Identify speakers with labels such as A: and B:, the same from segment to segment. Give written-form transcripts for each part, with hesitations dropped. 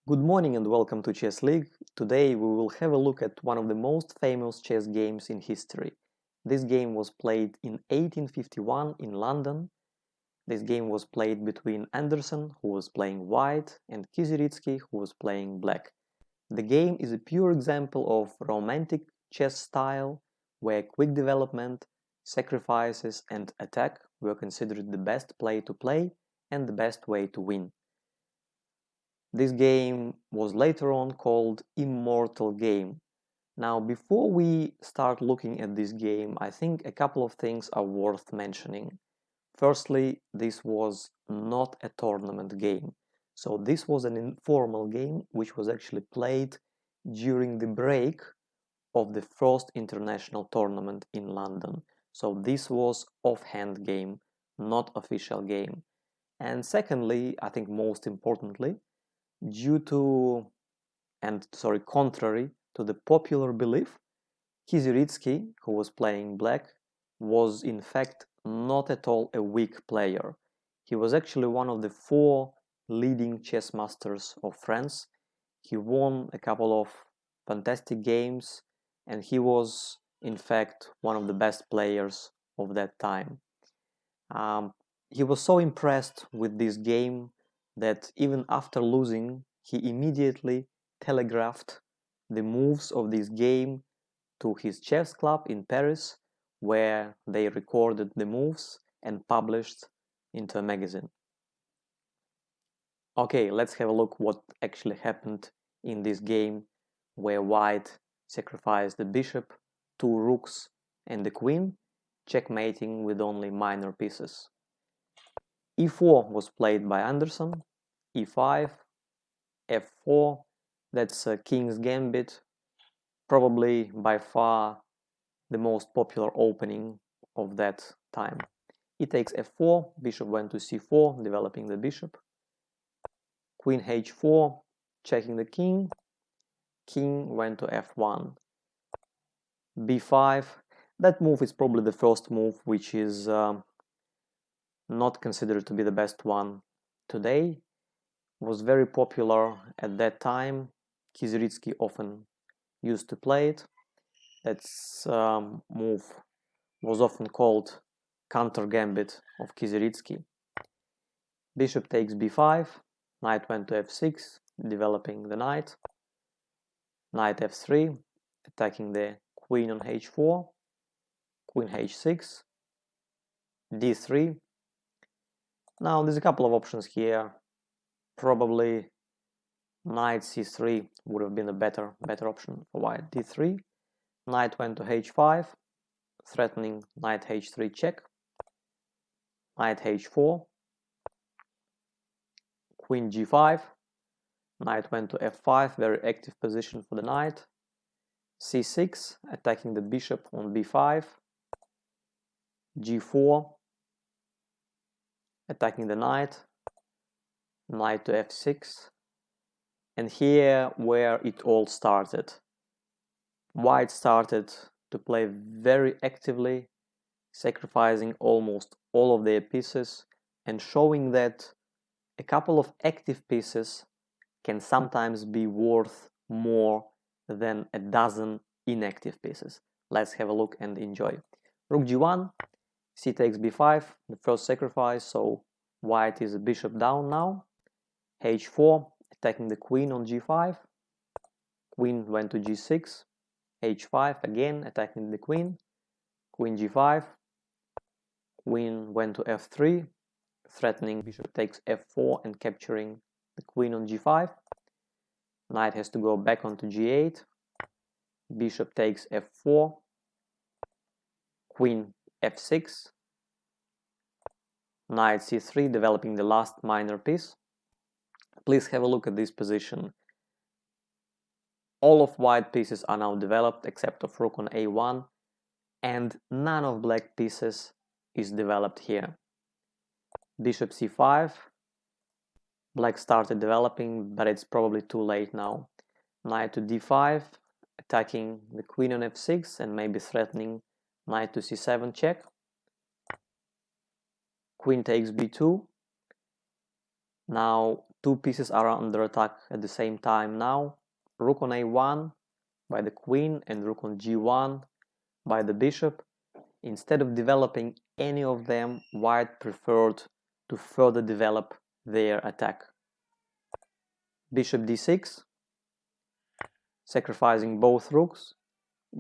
A: Good morning and welcome to Chess League. Today we will have a look at one of the most famous chess games in history. This game was played in 1851 in London. This game was played between Anderson, who was playing white, and Kiziritsky, who was playing black. The game is a pure example of romantic chess style, where quick development, sacrifices, and attack were considered the best play to play and the best way to win. This game was later on called Immortal game. Now, before we start looking at this game, I think a couple of things are worth mentioning. Firstly, this was not a tournament game. So this was an informal game which was actually played during the break of the first international tournament in London. So this was offhand game, not official game. And secondly, I think most importantly, contrary to the popular belief, Kiziritsky, who was playing black, was in fact not at all a weak player. He was actually one of the four leading chess masters of France. He won a couple of fantastic games, and he was in fact one of the best players of that time. He was so impressed with this game that even after losing, he immediately telegraphed the moves of this game to his chess club in Paris, where they recorded the moves and published into a magazine. Okay, let's have a look what actually happened in this game, where white sacrificed the bishop, two rooks, and the queen, checkmating with only minor pieces. E4 was played by Anderson, E5, F4, that's a King's Gambit, probably by far the most popular opening of that time. E takes F4, bishop went to C4, developing the bishop. Queen H4, checking the king. King went to F1. B5, that move is probably the first move which is not considered to be the best one today. Was very popular at that time. Kiziritsky often used to play it. That move was often called counter gambit of Kiziritsky. Bishop takes b5, knight went to f6, developing the knight. Knight f3, attacking the queen on h4, queen h6, d3. Now there's a couple of options here. Probably knight c3 would have been a better option for white. d3, knight went to h5, threatening knight h3 check, knight h4, queen g5, knight went to f5, very active position for the knight, c6, attacking the bishop on b5, g4, attacking the knight, knight to f6, and here where it all started. White started to play very actively, sacrificing almost all of their pieces and showing that a couple of active pieces can sometimes be worth more than a dozen inactive pieces. Let's have a look and enjoy. Rook g1, c takes b5, the first sacrifice, so white is a bishop down now. h4, attacking the queen on g5, queen went to g6, h5 again, attacking the queen, queen g5, queen went to f3, threatening bishop takes f4 and capturing the queen on g5. Knight has to go back onto g8, bishop takes f4, queen f6, knight c3, developing the last minor piece. Please have a look at this position. All of white pieces are now developed except of rook on a1, and none of black pieces is developed here. Bishop c5, black started developing, but it's probably too late now. Knight to d5, attacking the queen on f6 and maybe threatening knight to c7 check. Queen takes b2. Now two pieces are under attack at the same time now. Rook on a1 by the queen and rook on g1 by the bishop. Instead of developing any of them, white preferred to further develop their attack. Bishop d6, sacrificing both rooks.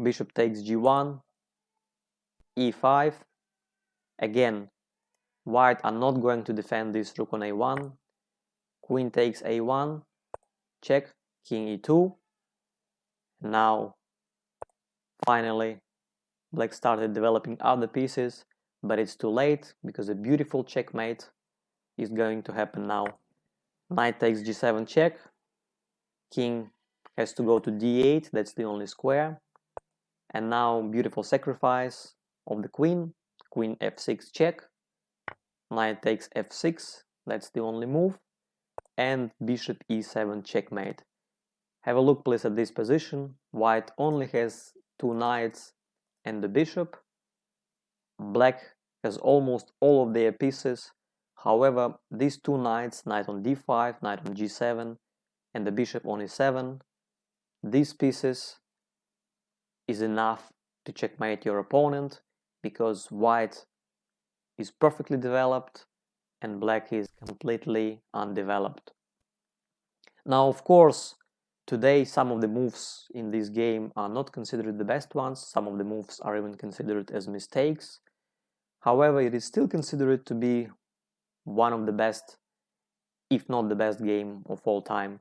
A: Bishop takes g1, e5. Again, white are not going to defend this rook on a1. Queen takes a1, check, king e2. Now, finally, black started developing other pieces, but it's too late because a beautiful checkmate is going to happen now. Knight takes g7 check, king has to go to d8, that's the only square, and now beautiful sacrifice of the queen, queen f6 check, knight takes f6, that's the only move, and bishop e7 checkmate. Have a look please at this position. White only has two knights and the bishop. Black has almost all of their pieces. However, these two knights, knight on d5, knight on g7, and the bishop on e7, these pieces is enough to checkmate your opponent because white is perfectly developed and black is completely undeveloped. Now, of course, today some of the moves in this game are not considered the best ones. Some of the moves are even considered as mistakes. However, it is still considered to be one of the best, if not the best game of all time.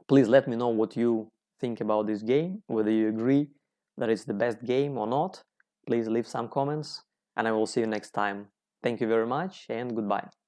A: Please let me know what you think about this game, whether you agree that it's the best game or not. Please leave some comments and I will see you next time. Thank you very much and goodbye.